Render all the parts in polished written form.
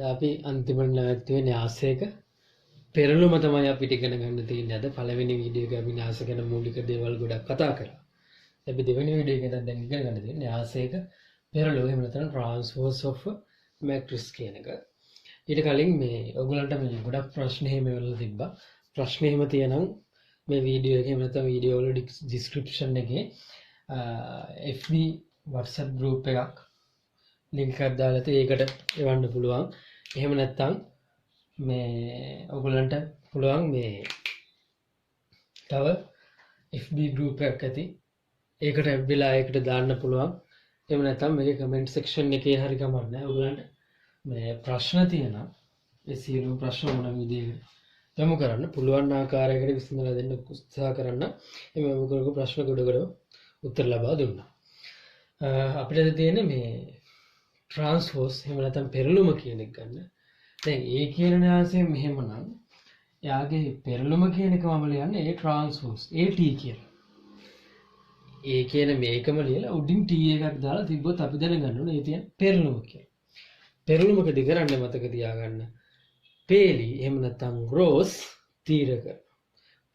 අපි අන්තිමට නැවතුනේ න්‍යාසයක පෙරළුම තමයි අපිට ඉගෙන ගන්න තියෙන්නේ. අද පළවෙනි වීඩියෝ එකේ අපි න්‍යාස ගැන මූලික දේවල් ගොඩක් කතා කරා. අපි දෙවෙනි වීඩියෝ එකෙන් දැන් ඉගෙන ගන්න තියෙන්නේ න්‍යාසයක පෙරළුම එහෙම නැත්නම් transverse of matrix කියන එක. ඊට කලින් මේ ඔයගොල්ලන්ට මේ ගොඩක් ප්‍රශ්න එහෙම වෙලා තිබ්බා. ප්‍රශ්න එහෙම තියෙනම් මේ වීඩියෝ එකේ එහෙම නැත්නම් වීඩියෝ වල description එකේ FB WhatsApp group එකක් link එකක් දාලා තියෙන්නේ. ඒකට එවන්න පුළුවන්. එහෙම නැත්නම් මේ ඔයගොල්ලන්ට පුළුවන් මේ තව FB group එකක් ඇති. ඒකට add වෙලා ඒකට දාන්න පුළුවන්. එහෙම නැත්නම් මේකේ comment section එකේ හරි කමක් නැහැ. ඔයගොල්ලන්ට මේ ප්‍රශ්න තියෙනවා. ඒ සියලු ප්‍රශ්න මොන විදිහකට යොමු කරන්න පුළුවන් ආකාරයකට විසඳලා දෙන්න උත්සාහ කරන්න. එමෙ ඔයගොල්ලෝ ප්‍රශ්න ගොඩකට උත්තර ලබා දුන්නා. අපිට තියෙන්නේ මේ transverse එහෙම නැත්නම් පෙරළුම කියන එක ගන්න. දැන් ඒ කියන න්‍යාසය මෙහෙමනම් එයාගේ පෙරළුම කියන එක මම ලියන්නේ ඒ transverse AT කියලා. ඒ කියන මේකම ලියලා උඩින් T එකක් දාලා තිබ්බොත් අපි දැනගන්න ඕනේ ඒ තියෙන පෙරළුම කියලා. පෙරළුමකදී කරන්නේ මතක තියාගන්න. පේලි එහෙම නැත්නම් රෝස් තීරක.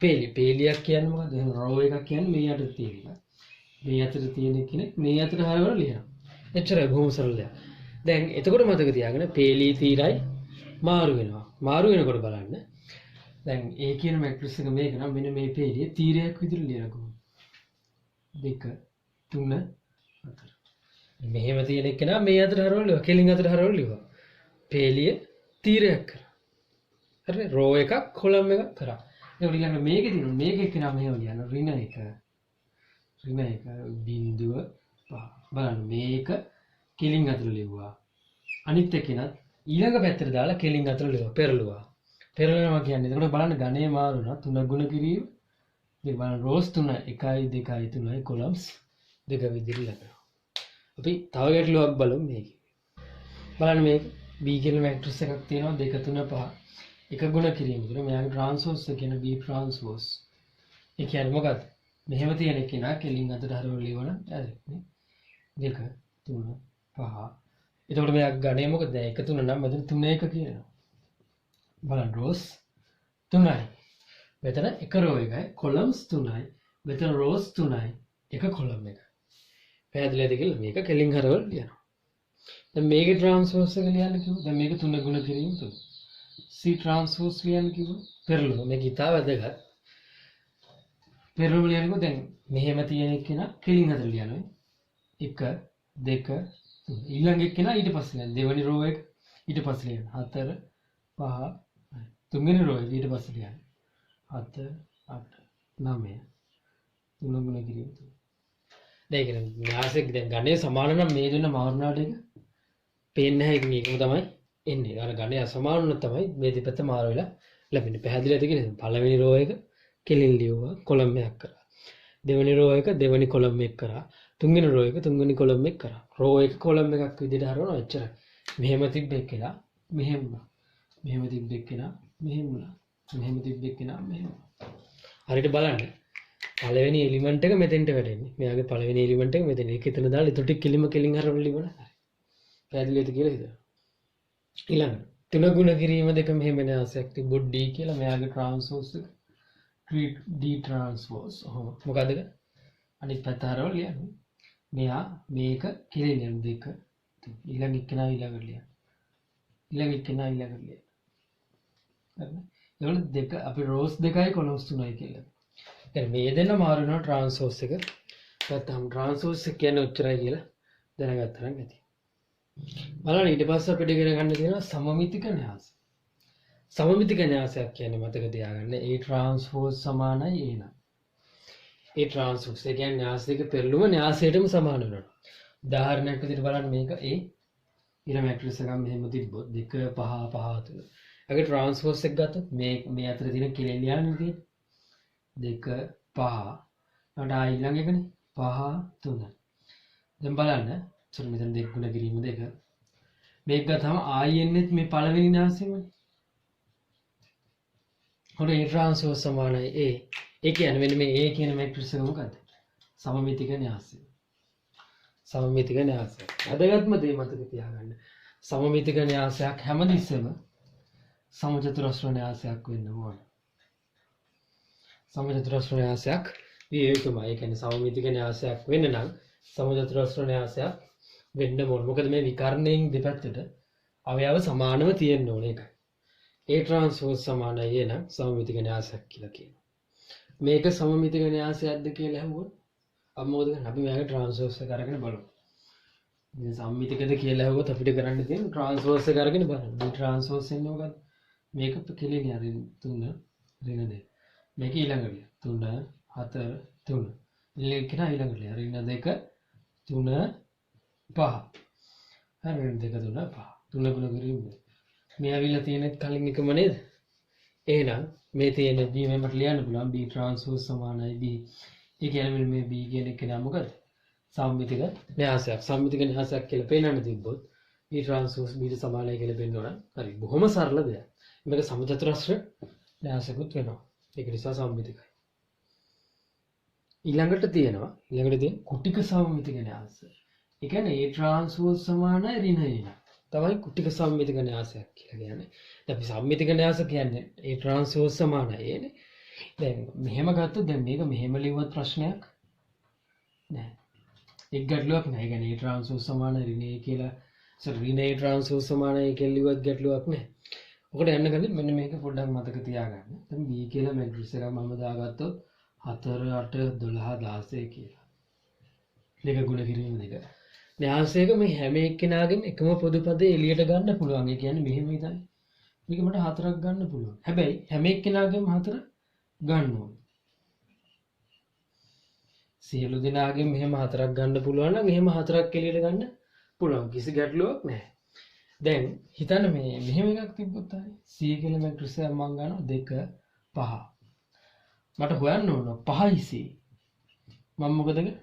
පේලියක් කියන්නේ මොකද්ද? එහෙනම් රෝ එකක් කියන්නේ මේ යට තියෙන. මේ අතර තියෙන කෙනෙක් මේ අතර හරවලා ලියනවා. එච්චරයි බොහොම සරල දෙයක්. දැන් එතකොට මතක තියාගන්න පේලි තීරයි මාරු වෙනවා. මාරු වෙනකොට බලන්න. දැන් ඒ කියන මැට්‍රික්ස් එක මේක නම් මෙන්න මේ පේලිය තීරයක් විදිහට ලියනකො. 2 3 4. මෙහෙම තියෙන එක නා මේ අතර හරවලා ලියුවා. කෙලින් අතර හරවලා ලියුවා. පේලිය තීරයක් කරා. හරි රෝ එකක් කොලම් එකක් කරා. ඒක ලියන්න මේකේ තියෙනවා. මේක එක්ක නම් මෙහෙම ලියන්න ඍණ 1 බිංදුව 5. බලන්න මේක කෙලින් අතර ලියුවා. අනිත් එකනත් ඊළඟ පැත්තට දාලා කෙලින් අතර ලියුවා. පෙරළුවා. පෙරලනවා කියන්නේ එතකොට බලන්න ගණේ මාරු වුණා. 3 ගුණ කිරීම. මේ බලන්න රෝස් 3 1 2 3 කොලම්ස් 2 විදිහට ලැබෙනවා. අපි තව ගැටලුවක් බලමු මේකේ. බලන්න මේක B කියන මැට්‍රික්ස් එකක් තියෙනවා 2 3 5. එක ගුණ කිරීම. ඒතර මෙයාගේ ට්‍රාන්ස්වර්ස් කියන B ට්‍රාන්ස්වර්ස්. ඒ කියන්නේ මොකක්ද? මෙහෙම තියෙන කෙනා කෙලින් අතට හරවලා ලියවන හරි නේ 2 3 5. එතකොට මෙයා ගණේ මොකද? දැන් 1 3 නම් මෙතන 3 1 කියනවා. බලන්න රෝස් 3යි. මෙතන එක රෝ එකයි කොලම්ස් 3යි. මෙතන රෝස් 3යි. එක කොලම් එකයි. පැහැදිලිද කියලා මේක කෙලින් හරවලා ලියනවා. දැන් මේකේ ට්‍රාන්ස්වර්ස් එක ලියන්න කිව්වොත් දැන් මේක 3 ගුණ කිරීම 3. C ට්‍රාන්ස්වර්ස් ලියන්න කිව්වොත් පෙරළුම මේක ඉතාල වැදගත්. පෙරළුම ලියනකොට දැන් මෙහෙම තියෙන එක්කෙනා කෙලින් හතර ලියනවා. 1 2 3. ඊළඟ එක්කෙනා ඊට පස්සේ ලියන දෙවෙනි රෝ එක ඊට පස්සේ ලියන 4 5 තුන්වෙනි රෝ එක ඊට පස්සේ ලියන 7 8 9 3 ගුණ කිරීම 3. දැන් ඒක න්‍යාසෙක දැන් ගණේ සමාන නම් මේ දුන්න මාරුණාට එක පේන්නේ නැහැ. ඉතින් ඒකම තමයි එන්නේ. අර ගණේ අසමාන වුණොත් තමයි මේ දෙපැත්ත මාරු වෙලා ලැබෙන්නේ. පැහැදිලිද කියලා? පළවෙනි රෝ එක කෙලින් ලියුවා කොලම් එකක් කරා. දෙවෙනි රෝ එක දෙවෙනි කොලම් එක කරා. තුන්වෙනි රෝ එක තුන්වෙනි කොලම් එක කරා. රෝ එක කොලම් එකක් විදිහට හරවනවා එච්චරයි. මෙහෙම තිබ්බෙක් කියලා මෙහෙම වුණා. මෙහෙම තිබ්බෙක් කියලා මෙහෙම වුණා. මෙහෙම තිබ්බෙක් කියලා මෙහෙම. හරියට බලන්න. පළවෙනි එලිමන්ට් එක මෙතෙන්ට වැටෙන්නේ. මෙයාගේ පළවෙනි එලිමන්ට් එක මෙතන. ඒක එතන දාලා ඊට කෙලිම කෙලින් හරවලා ලියවන. හරි. පැහැදිලිද කියලා හිතන්න. ඊළඟට තුන ගුණ කිරීම දෙක මෙහෙම න්‍යාසයක් තිබ්බොත් D කියලා මෙයාගේ ට්‍රාන්ස්වර්ස් එක D ට්‍රාන්ස්වර්ස්. මොකද්ද? අනිත් පැත්ත හරවලා ලියන්න. මෙයා මේක කෙලින් යන 2 ඊළඟ එක්කෙනා ඊළඟට ලියන්න. ඊළඟ එක්කෙනා ඊළඟට ලියන්න. හරිද? ඒවල දෙක අපි රෝස් 2යි කොලම්ස් 3යි කියලා. දැන් මේ දෙන්න මාරු වෙනවා ට්‍රාන්ස්වර්ස් එක. නැත්නම් ට්‍රාන්ස්වර්ස් එක කියන්නේ ඔච්චරයි කියලා දැනගත්තා නම් ඇති. බලන්න ඊට පස්සේ අපිට ඉගෙන ගන්න තියෙනවා සමමිතික න්‍යාස. සමමිතික න්‍යාසයක් කියන්නේ මතක තියාගන්න ඒ ට්‍රාන්ස්වර්ස් සමානයි ඒ නම්. ඒ ට්‍රාන්ස්වර්ස් ඒ කියන්නේ න්‍යාස දෙක පෙරළුම න්‍යාසයටම සමාන වෙනවා. උදාහරණයක් විදිහට බලන්න මේක ඒ ඉර මැට්‍රික්ස් එකක් මෙහෙම තිබ්බොත් 2 5 5 3. ඒකේ ට්‍රාන්ස්වර්ස් එක ගත්තොත් මේ අතර තියෙන කෙලෙන් ලියන්නේ තියෙන්නේ 2 5 ඊට ඊළඟ එකනේ 5 3. දැන් බලන්න සර මෙතන දෙක ගුණ කිරීම 2 මේක ගත්තම ආයෙන්නෙත් මේ පළවෙනි න්‍යාසෙමනේ. හොර ඒ ට්‍රාන්ස්වර්ස් සමානයි ඒ. ඒ කියන්නේ මෙන්න මේ A කියන මැට්‍රික්ස් එක මොකද්ද? සමමිතික න්‍යාසය. සමමිතික න්‍යාසය. අදගත්ම දේ මතක තියාගන්න. සමමිතික න්‍යාසයක් හැමතිස්සෙම සමචතුරස්‍ර න්‍යාසයක් වෙන්න ඕන. සමචතුරස්‍ර න්‍යාසයක් විය යුතුමයි. ඒ කියන්නේ සමමිතික න්‍යාසයක් වෙන්න නම් සමචතුරස්‍ර න්‍යාසයක් වෙන්න ඕන. මොකද මේ විකර්ණයෙන් දෙපැත්තට අවයව සමානව තියෙන්න ඕන එකයි. A transpose සමානයි A නම් සමමිතික න්‍යාසයක් කියලා කියනවා. මේක සමමිතික න්‍යාසයක්ද කියලා අහුවොත් අපි මොකද කරන්නේ? අපි මේක ට්‍රාන්ස්පෝස් එක අරගෙන බලමු. මේ සම්මිතිකද කියලා අහුවොත් අපිට කරන්න තියෙන්නේ ට්‍රාන්ස්පෝස් එක අරගෙන බලන්න. මේ ට්‍රාන්ස්පෝස් එන්නේ මොකක්ද? මේක කෙලිනේ අරින් 3 ඍණ 2. මේක ඊළඟට 3 4 3. ඊළඟ කෙනා ඊළඟට ඍණ 2 3 5. හරි ඍණ 2 3 5. 3 ගුණ කිරීම. මේ ඇවිල්ලා තියෙනෙත් කලින් එකම නේද? එහෙනම් මේ තියෙන B මෙකට ලියන්න පුළුවන් B transpose සමානයි B. ඒ කියන්නේ මේ B කියන එක නම මොකද? සම්මිතික න්‍යාසයක්. සම්මිතික න්‍යාසයක් කියලා පේනන්න තිබ්බොත් B transpose B ට සමානයි කියලා පෙන්නන. හරි. බොහොම සරල දෙයක්. මේක සමචතුරස්‍ර න්‍යාසකුත් වෙනවා. ඒක නිසා සම්මිතිකයි. ඊළඟට තියෙන කුටික සම්මිතික න්‍යාස. ඒ කියන්නේ A transpose සමානයි ඍණ A. තමයි කුටික සම්මිතික න්‍යාසයක් කියලා කියන්නේ. දැන් අපි සම්මිතික න්‍යාස කියන්නේ A transpose සමානයි නේ. දැන් මෙහෙම ගත්තොත් දැන් මේක මෙහෙම ලිව්වත් ප්‍රශ්නයක් නෑ. එක් ගැටලුවක් නෑ. ඒ කියන්නේ A transpose සමානයි ඍණ A කියලා ඍණ A transpose සමානයි කියලා ලිව්වත් ගැටලුවක් නෑ. ඔකට යන්න ගන්නේ මෙන්න මේක පොඩ්ඩක් මතක තියාගන්න. දැන් B කියලා මැට්‍රික්ස් එකක් මම දාගත්තොත් 4 8 12 16 කියලා. දෙක ගුණ කිරීම දෙක. න්‍යාසයක මේ හැම එක්කෙනාගෙන් එකම පොදු පදේ එළියට ගන්න පුළුවන්. ඒ කියන්නේ මෙහෙම හිතන්න. මේක මට 4ක් ගන්න පුළුවන්. හැබැයි හැම එක්කෙනාගෙම 4 ගන්න ඕනේ. සියලු දෙනාගෙන් මෙහෙම 4ක් ගන්න පුළුවන් නම් එහෙම 4ක් එළියට ගන්න පුළුවන්. කිසි ගැටලුවක් නැහැ. දැන් හිතන්න මේ මෙහෙම එකක් තිබ්බොත් හරි. C කියලා මැට්‍රික්ස් එක මම ගන්නවා 2 5. මට හොයන්න ඕන 5යි C. මම මොකද කරන්නේ?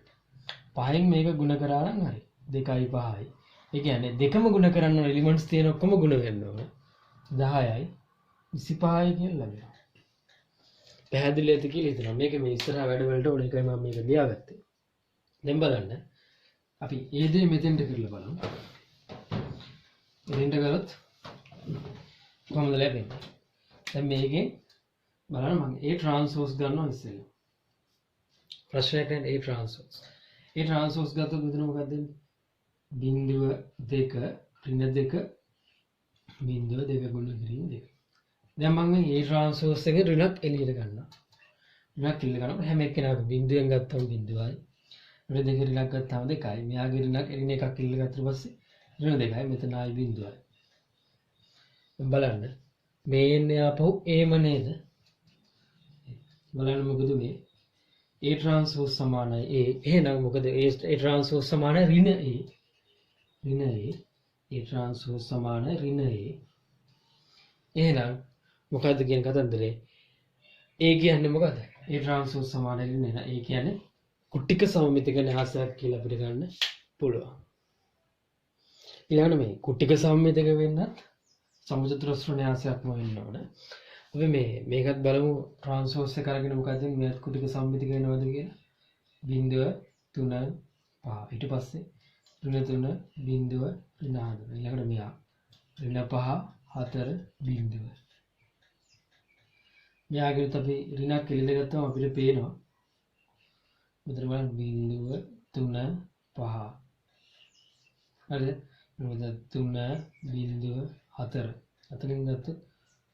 5න් මේක ගුණ කරා නම් හරි. 2යි 5යි. ඒ කියන්නේ දෙකම ගුණ කරන්න ඕන එලිමන්ට්ස් තියෙන ඔක්කොම ගුණ වෙන්න ඕන. 10යි 25යි කියලා ලැබෙනවා. පැහැදිලි ඇති කියලා හිතනවා. මේක මේ ඉස්සරහා වැඩ වලට ඕන එකයි මම මේක ලියාගත්තේ. දැන් බලන්න. අපි ඒ දේ මෙතෙන්ට කරලා බලමු. මෙතෙන්ට කරොත් කොහොමද ලැබෙන්නේ? දැන් මේකෙන් බලන්න මම A transpose ගන්නවා ඉස්සෙල්ලා. ප්‍රශ්නයක් නැහැ A transpose. A transpose ගත්තොත් මෙතන මොකක්ද දෙන්නේ? බිංදුව 2 ඍණ 2 බිංදුව 2 ගුණ කිරීම 2. දැන් මම මේ A transpose එකේ ඍණක් එළියට ගන්නවා. ඍණක් එළියට ගන්නකොට හැම එක්කෙනාම බිංදුවෙන් ගත්තම බිංදුවයි. ඍණ 2 ඍණක් ගත්තාම 2යි. මෙයාගේ ඍණක් ඍණ එකක් එළියට ගත්තට පස්සේ ඍණ 2යි. මෙතන ආයි බිංදුවයි. බලන්න. මේ එන්නේ ආපහු Aම නේද? බලන්න මොකද මේ A transpose සමානයි A. එහෙනම් මොකද A transpose සමානයි ඍණ A. ඍණ A. A transpose සමානයි ඍණ A. එහෙනම් මොකද්ද කියන කතන්දරේ? A කියන්නේ මොකද්ද? A transpose සමානයි ඍණ A. A කියන්නේ කුටික සමමිතික න්‍යාසයක් කියලා අපිට ගන්න පුළුවන්. ඊළඟට මේ කුටික සමමිතික වෙන්නත් සමචතුරස්‍ර න්‍යාසයක්ම වෙන්න ඕන. අපි මේකත් බලමු ට්‍රාන්ස්පෝස් එක අරගෙන මොකද මේත් කුටික සම්මිතික වෙනවද කියලා. 0 3 5 ඊට පස්සේ ඍණ 3 0 ඍණ 4 ඊළඟට මෙයා ඍණ 5 4 0. මෙයාගෙත් අපි ඍණක් එළියට ගත්තම අපිට පේනවා මෙතන බලන්න 0 3 5 හරිද? මොකද 3 0 4 අතනින් ගත්තොත්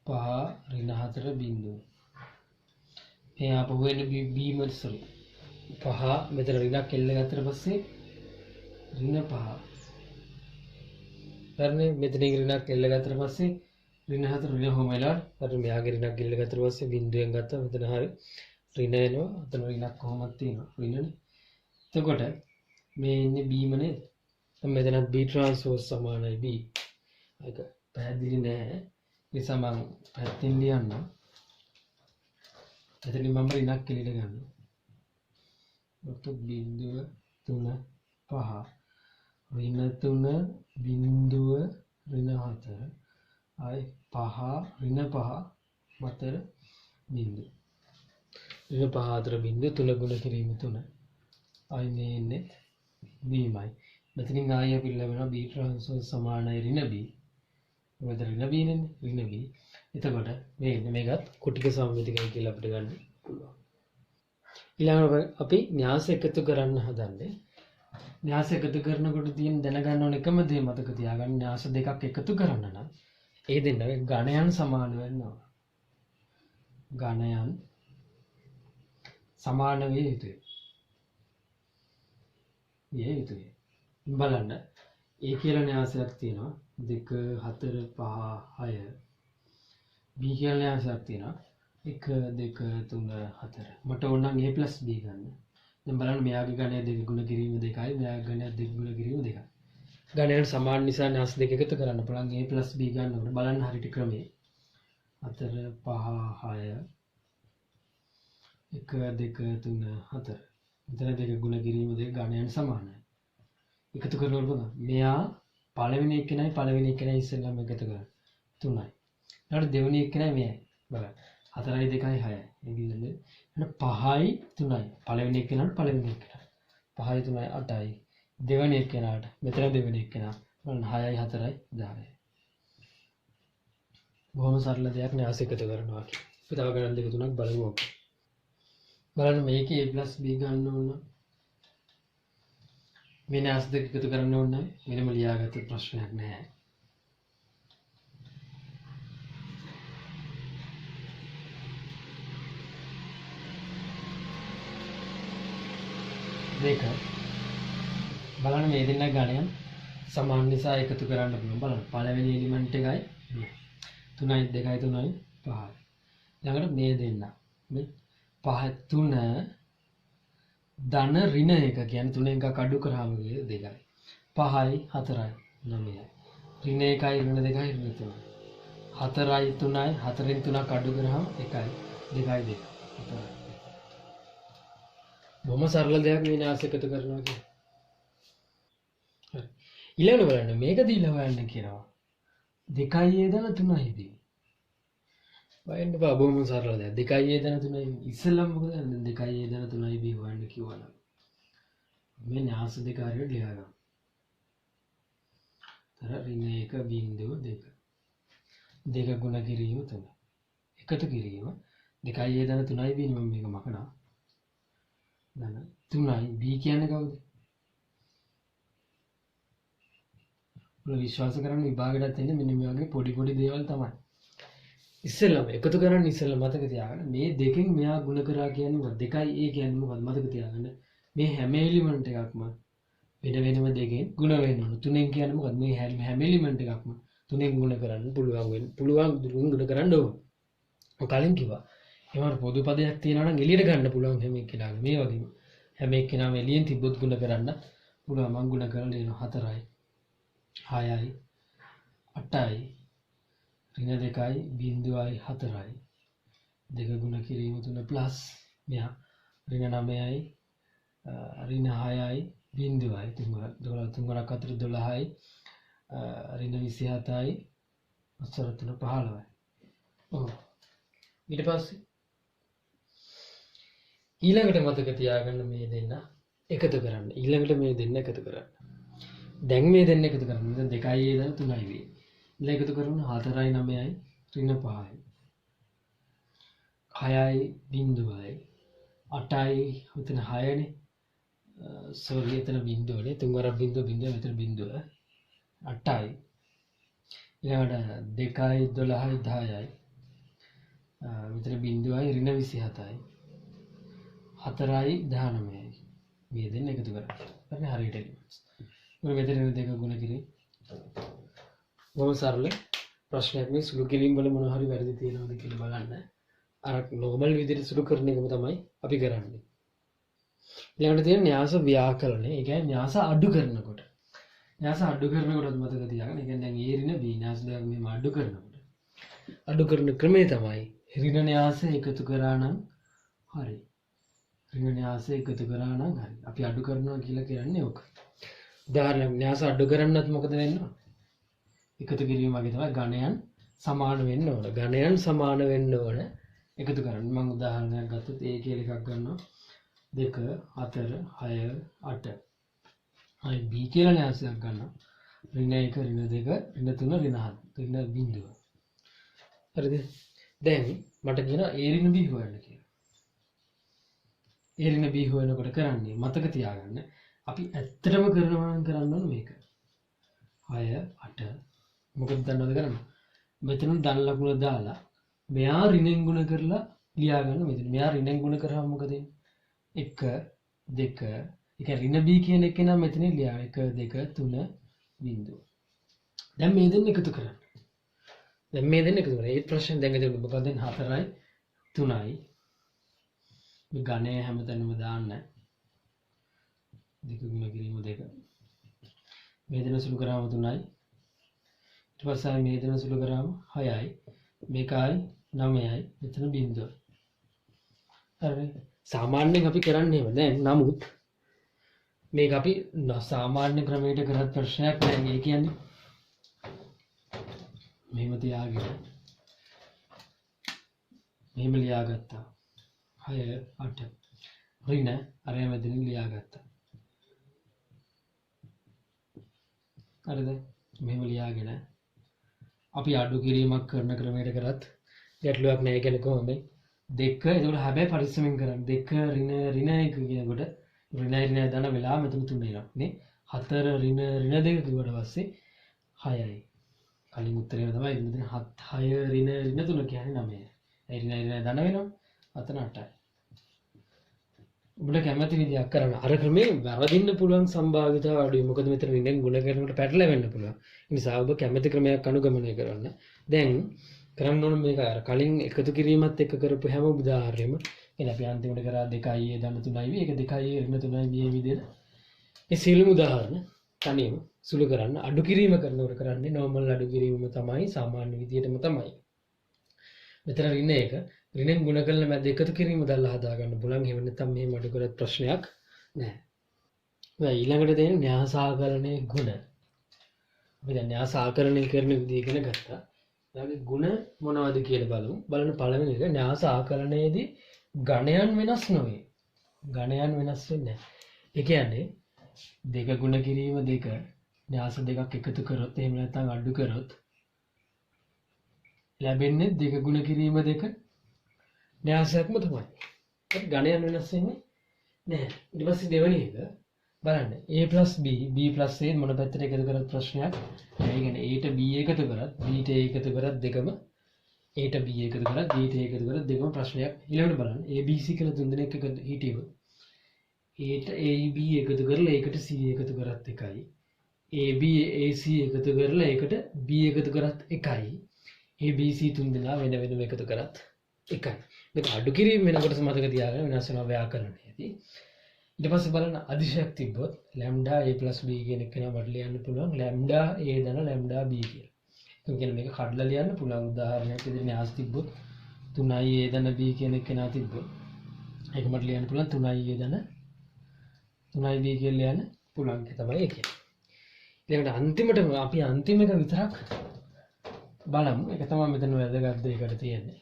5 ඍණ 4 බිංදුව. මේ ආපහු වෙන්නේ B මත සරි. 5 මෙතන ඍණක් එල්ල ගත්තට පස්සේ ඍණ 5. හරිනේ මෙතන ඍණක් එල්ල ගත්තට පස්සේ ඍණ 4 ඍණ හොමලා හරි මෙයාගේ ඍණක් එල්ල ගත්තට පස්සේ බිංදුවෙන් ගත්තා මෙතන හරි ඍණ එනවා. අතන ඍණක් කොහොමද තියෙනවා ඍණනේ. එතකොට මේ ඉන්නේ B ම නේද? දැන් මෙතනත් B transpose සමානයි B. ඒක පැහැදිලි නෑ. නිසා මම පැත්තෙන් ලියන්න. එතනින් මම ඍණක් එළියට ගන්නවා. ඔතන බිංදුව 3 5 ඍණ 3 බිංදුව ඍණ 4 ආයි 5 ඍණ 5 4 බිංදුව. ඍණ 5 4 බිංදුව 3 ගුණ කිරීම 3. ආයි මේ ඉන්නේ බීමයි. මෙතනින් ආයෙ අපි ලැබෙනවා b ට්‍රාන්ස්පෝස් සමානයි ඍණ b. මොකද ඍණ b නේ ඍණ b. එතකොට මේකත් කුටික සමමිතිකයි කියලා අපිට ගන්න පුළුවන්. ඊළඟට අපි න්‍යාස එකතු කරන්න හදන්නේ. න්‍යාස එකතු කරනකොට තියෙන දැනගන්න ඕන එකම දේ මතක තියාගන්න න්‍යාස දෙකක් එකතු කරන්න නම් ඒ දෙන්නගේ ඝනයන් සමාන වෙන්න ඕන. ඝනයන් සමාන විය යුතුයි. බලන්න A කියලා න්‍යාසයක් තියෙනවා 2 4 5 6 B කියලා න්‍යාසයක් තියෙනවා 1 2 3 4 මට ඕන නම් A plus B ගන්න. දැන් බලන්න මෙයාගේ ඝනය දෙක ගුණ කිරීම 2යි මෙයාගේ ඝනය දෙක ගුණ කිරීම 2යි. ඝනයන් සමාන නිසා න්‍යාස දෙක එකතු කරන්න පුළුවන් A plus B ගන්නකොට බලන්න හරියට ක්‍රමයේ 4 5 6 1 2 3 4 මෙතන දෙක ගුණ කිරීම දෙක ඝනයන් සමානයි. එකතු කරනකොට බලන්න මෙයා පළවෙනි එකනයි ඉස්සෙල්ලාම එකතු කරන්නේ 3යි. ඊට දෙවෙනි එකනයි මෙයයි. බලන්න 4යි 2යි 6යි. එගිල්ලනේ එන 5යි 3යි. පළවෙනි එකනට 5යි 3යි 8යි. දෙවෙනි එකනට මෙතන දෙවෙනි එකන බලන්න 6යි 4යි 10යි. බොහොම සරල දෙයක් න්‍යාස එකතු කරනවා කියන්නේ. අපි තව ගණන් දෙක තුනක් බලමු. බලන්න මේකේ A plus B ගන්න ඕන. මේ න්‍යාස දෙක එකතු කරන්න ඕන නම් වෙනම ලියාගත්ත ප්‍රශ්නයක් නැහැ. දෙක බලන්න මේ දෙන්න ඝනයන් සමාන නිසා එකතු කරන්න පුළුවන්. බලන්න පළවෙනි එලිමන්ට් එකයි 3යි 2යි 3යි 5යි. ළඟට මේ දෙන්න මේ 5 3 ධන ඍණ එක කියන්නේ 3 එකක් අඩු කරාම ගියේ 2යි 5යි 4යි 9යි ඍණ 1යි ඍණ 2යි ඍණ 3යි 4යි 3යි 4න් 3ක් අඩු කරාම 1යි 2යි 2 4යි. බොහොම සරල දෙයක් මේ න්‍යාස එකතු කරනවා කියන්නේ. හරි. ඊළඟට බලන්න මේක දීලා හොයන්න කියනවා 2යි a ධන 3යි b. බලන්න බොහොම සරල දෙයක් 2යි a ධන 3යි ඉස්සෙල්ලම මොකද දැන් 2යි a ධන 3යි b හොයන්න කිව්වනම් මේ න්‍යාස දෙක හරියට ලියා ගන්න. තර ඍණ 1 බිංදුව 2 දෙක ගුණ කිරීම 3 එකතු කිරීම 2යි a ධන 3යි b නේ මම මේක මකනවා. ධන 3යි b කියන්නේ කවුද? ඔයාලා විශ්වාස කරන්න විභාගයටත් එන්නේ මෙන්න මේ වගේ පොඩි දේවල් තමයි. ඉස්සෙල්ලාම එකතු කරන්න ඉස්සෙල්ලා මතක තියාගන්න මේ දෙකෙන් මෙයා ගුණ කරා කියන්නේ මොකක්ද? 2යි a කියන්නේ මොකක්ද? මතක තියාගන්න. මේ හැම එලිමන්ට් එකක්ම වෙන වෙනම දෙකෙන් ගුණ වෙන්න ඕන. 3ෙන් කියන්නේ මොකක්ද? මේ හැම එලිමන්ට් එකක්ම 3ෙන් ගුණ කරන්න පුළුවන් ගුණ කරන්න ඕන. ඔය කලින් කිව්වා. ඒවට පොදු පදයක් තියෙනවා නම් එළියට ගන්න පුළුවන් හැම එක්කෙනාගේ. මේ වගේම හැම එක්කෙනාම එළියෙන් තිබ්බොත් ගුණ කරන්න පුළුවන්. මම ගුණ කරලා දෙනවා 4යි 6යි 8යි ඍණ 2යි බිංදුවයි 4යි දෙක ගුණ කිරීම 3 ප්ලස් මෙයා ඍණ 9යි ඍණ 6යි බිංදුවයි 3 3 4 12යි ඍණ 27යි අසර 3 15යි. ඔව් ඊට පස්සේ ඊළඟට මතක තියාගන්න මේ දෙන්න එකතු කරන්න. ඊළඟට මේ දෙන්න එකතු කරන්න. දැන් මේ දෙන්න එකතු කරන්න. දැන් 2යි a ධන 3යි b. ඊළඟ එකතු කරන 4යි 9යි ඍණ 5යි 6යි බිංදුවයි 8යි මෙතන 6නේ සෝරි එතන බිංදුවනේ 3 වරක් බිංදුව මෙතන බිංදුව 8යි ඊළඟට 2යි 12යි 10යි මෙතන බිංදුවයි ඍණ 27යි 4යි 19යි මේ දෙන්න එකතු කරලා හරි හරියට එලිමන්ට්ස් මොකද මෙතන දෙක ගුණ කිරි බොහොම සරල ප්‍රශ්නයක් මේ සුළු කිරීම වල මොන හරි වැරදි තියෙනවද කියලා බලන්න අර නෝමල් විදිහට සුළු කරන එකම තමයි අපි කරන්නේ. ඊළඟට තියෙන න්‍යාස ව්‍යාකරණය. ඒ කියන්නේ න්‍යාස අඩු කරනකොට. න්‍යාස අඩු කරනකොටත් මතක තියාගන්න. ඒ කියන්නේ දැන් A ඍණ B න්‍යාස දෙක මෙහෙම අඩු කරනකොට. අඩු කරන ක්‍රමය තමයි ඍණ න්‍යාස එකතු කරා නම් හරි. ඍණ න්‍යාස එකතු කරා නම් හරි. අපි අඩු කරනවා කියලා කියන්නේ ඕක. උදාහරණයක් න්‍යාස අඩු කරන්නත් මොකද වෙන්නේ? එකතු කිරීම වගේ තමයි ඝනයන් සමාන වෙන්න ඕන. ඝනයන් සමාන වෙන්න ඕන. එකතු කරන්න. මම උදාහරණයක් ගත්තොත් A කියලා එකක් ගන්නවා. 2 4 6 8 ආයි b කියලා න්‍යාසයක් ගන්නවා. ඍණ 1 ඍණ 2 ඍණ 3 ඍණ 4 ඍණ බිඳුව. හරිද? දැන් මට කියනවා a ඍණ b හොයන්න කියලා. a ඍණ b හොයනකොට කරන්නේ මතක තියාගන්න. අපි ඇත්තටම කරනවා නම් කරන්න ඕන මේක. 6 8 මොකද දන්නවද කරන්නේ? මෙතන ධන ලකුණ දාලා මෙයා ඍණෙන් ගුණ කරලා ලියා ගන්න මෙතන. මෙයා ඍණෙන් ගුණ කරාම මොකද වෙන්නේ? 1 2 ඒක ඍණ b කියන එක නම් මෙතන ලියා 1 2 3 බිඳුව. දැන් මේ දෙන්න එකතු කරන්න. දැන් මේ දෙන්න එකතු කරා. ඒ ප්‍රශ්නේ දැන් එතකොට මොකක්ද දෙන්නේ? 4යි 3යි. මේ ගණය හැමතැනම දාන්න. දෙක ගුණ කිරීම 2. මේ දෙන සුළු කරාම 3යි. ඊට පස්සේ මේ දෙන සුළු කරාම 6යි. මේකයි 9යි. මෙතන බිඳුව. හරි. සාමාන්‍යයෙන් අපි කරන්නේ දැන් නමුත් මේක අපි සාමාන්‍ය ක්‍රමයකට කරත් ප්‍රශ්නයක් නෑ. ඒ කියන්නේ මෙහෙම තියාගෙන මෙහෙම ලියාගත්තා. 6 8 ඍණ අරය මෙතනින් ලියාගත්තා. හරිද? මෙහෙම ලියාගෙන අපි අඩු කිරීමක් කරන ක්‍රමයකට කරත් ගැටලුවක් නෑ. කියන්නේ කොහොමද? 2 ඒකට හැබැයි පරිස්සමෙන් කරන්න. 2 ඍණ 1 කියනකොට ඍණ දාන වෙලාව මෙතන 3 එනවා නේ. 4 ඍණ 2 කිව්වට පස්සේ 6යි. කලින් උත්තරේ තමයි මෙතන 6 ඍණ 3 කියන්නේ 9යි. ඒ ඍණ දාන වෙනවා. අතන 8යි. උඹට කැමති විදියක් කරන්න. අර ක්‍රමේ වැරදින්න පුළුවන් සම්භාවිතාව අඩුයි. මොකද මෙතන ඍණෙන් ගුණ කරනකොට පැටලෙන්න පුළුවන්. ඒ නිසා ඔබ කැමති ක්‍රමයක් අනුගමනය කරන්න. දැන් කරන්න ඕන මේක අර කලින් එකතු කිරීමත් එක්ක කරපු හැම උදාහරණෙම එන අපි අන්තිමට කරා 2යි a ධන 3යි ඒක 2යි a ඍණ 3යි මේ විදිහට ඒ සියලුම උදාහරණ තනියම සුළු කරන්න අඩු කිරීම කරනකොට කරන්නේ normal අඩු කිරීමම තමයි සාමාන්‍ය විදිහටම තමයි. මෙතන ඍණ 1 ඍණෙන් ගුණ කරන මැද එකතු කිරීම දාලා හදා ගන්න පුළුවන්. එහෙම නැත්නම් මෙහෙම අඩු කරත් ප්‍රශ්නයක් නැහැ. දැන් ඊළඟට තියෙන න්‍යාසාකරණයේ ගුණ. අපි දැන් න්‍යාසාකරණය කරන විදිහ ඉගෙන ගත්තා. ඊළඟ ගුණ මොනවද කියලා බලමු. බලන පළවෙනි එක න්‍යාසාකරණයේදී ගණයන් වෙනස් නොවේ. ගණයන් වෙනස් වෙන්නේ නැහැ. ඒ කියන්නේ දෙක ගුණ කිරීම 2 න්‍යාස දෙකක් එකතු කරොත් එහෙම නැත්නම් අඩු කරොත් ලැබෙන්නේ දෙක ගුණ කිරීම 2 න්‍යාසයක්ම තමයි. ඒක ගණයන් වෙනස් වෙන්නේ නැහැ. ඊට පස්සේ දෙවෙනි එක බලන්න a b b a මොන පැත්තට එකතු කරත් ප්‍රශ්නයක්. ඒ කියන්නේ a ට b එකතු කරත් b ට a එකතු කරත් දෙකම a ට b එකතු කරත් b ට a එකතු කරත් දෙකම ප්‍රශ්නයක්. ඊළඟට බලන්න a b c කියලා තුන් දෙනෙක් එකතු හිටියව a ට a b එකතු කරලා ඒකට c එකතු කරත් එකයි. a b a c එකතු කරලා ඒකට b එකතු කරත් එකයි. a b c තුන් දෙනා වෙන වෙනම එකතු කරත් එකයි. මේක අඩු කිරීම වෙනකොට මතක තියාගන්න වෙනස් වෙනවා ව්‍යාකරණයේදී. ඊට පස්සේ බලන්න අදිශයක් තිබ්බොත් ලැම්ඩා a b කියන එක නමට ලියන්න පුළුවන් ලැම්ඩා a දන ලැම්ඩා b කියලා. ඒ කියන්නේ මේක කඩලා ලියන්න පුළුවන්. උදාහරණයක් විදිහට න්‍යාස තිබ්බොත් 3i a දන b කියන එක නා තිබ්බොත් ඒක මට ලියන්න පුළුවන් 3i a දන 3i b කියලා ලියන්න පුළුවන්. ඒක තමයි ඒ කියන්නේ. ඊළඟට අන්තිමට අපි අන්තිම එක විතරක් බලමු. ඒක තමයි මෙතන වැදගත් දෙයකට තියෙන්නේ.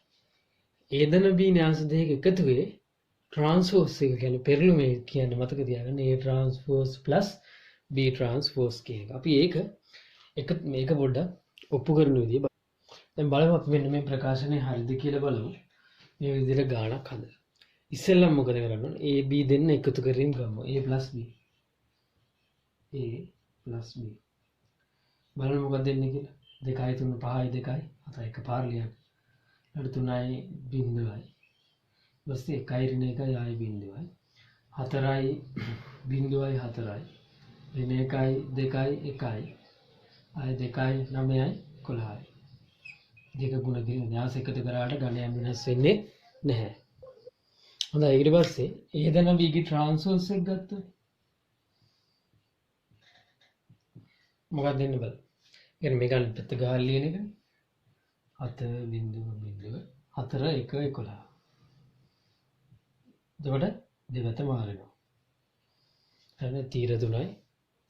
a දන b න්‍යාස දෙක එකතුවේ ट्रांसपोज එක කියන්නේ පෙරළුමේ කියන්නේ මතක තියාගන්න a ट्रांसपोज b ट्रांसपोज කියන එක. අපි ඒක මේක පොඩ්ඩක් ඔප්පු කරන විදිය දැන් බලමු අපි මෙන්න මේ ප්‍රකාශනය හරිද කියලා බලමු. මේ විදිහට ගාණක් හදලා. ඉස්සෙල්ලම මොකද කරන්න ඕනේ? a b දෙන්න එකතු කරගෙන ගමු. a b බලන්න මොකක්ද දෙන්නේ කියලා. 2යි 3 5යි 2යි 7යි එකපාර ලියන්න. ඊට 3යි බිඳුවයි. ඊපස්සේ 1යි ඍණ 1යි ආයි බිඳුවයි. 4යි බිඳුවයි 4යි. ඍණ 1යි 2යි 1යි. ආයි 2යි 9යි 11යි. දෙක ගුණ කිරීම න්‍යාස එකතු කරාට ගණයන් වෙනස් වෙන්නේ නැහැ. හොඳයි ඊට පස්සේ a දන b ගේ ට්‍රාන්ස්පෝස් එක ගත්තා. මොකක්ද දෙන්න බලන්න. يعني මේක අනිත් පැත්ත ගහලා ලියන එකනේ. 7 බිඳුව 4 1 11. එතකොට දෙවත මාරිනවා. හරි තීර 3යි,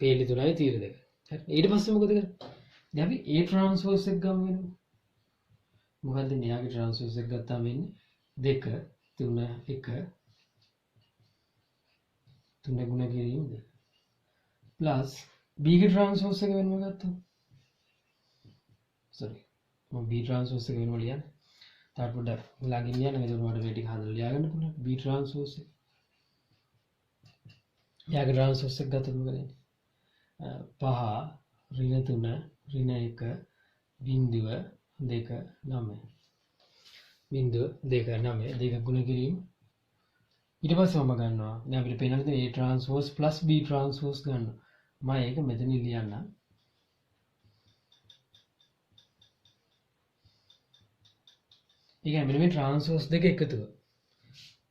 පේලි 3යි තීර 2. හරි ඊට පස්සේ මොකද කරන්නේ? දැන් අපි a ට්‍රාන්ස්පෝස් එක ගමු වෙනවා. මොකද්ද න්‍යාගේ ට්‍රාන්ස්පෝස් එක ගත්තාම වෙන්නේ 2 3 1 3 ගුණ කිරීම 2 plus b ගේ ට්‍රාන්ස්පෝස් එක වෙනම ගත්තා. sorry මම b ට්‍රාන්ස්පෝස් එක වෙනම ලියන්න. තාට පොඩ්ඩක් ළඟින් ලියන්න. එතකොට මට මේ ටික හදලා ලියාගන්න පුළුවන්. b ට්‍රාන්ස්පෝස් එක. යාගේ ට්‍රාන්ස්පෝස් එක ගත්තොත් මොකද වෙන්නේ? 5 ඍණ 3 ඍණ 1 බිංදුව 2 9 බිංදුව 2 9 දෙක ගුණ කිරීම. ඊට පස්සේ මම ගන්නවා දැන් අපිට පේනවා a ට්‍රාන්ස්පෝස් plus b ට්‍රාන්ස්පෝස් ගන්නවා. මම ඒක මෙතන ලියන්න. ඒ කියන්නේ මෙන්න මේ ට්‍රාන්ස්පෝස් දෙක එකතුව.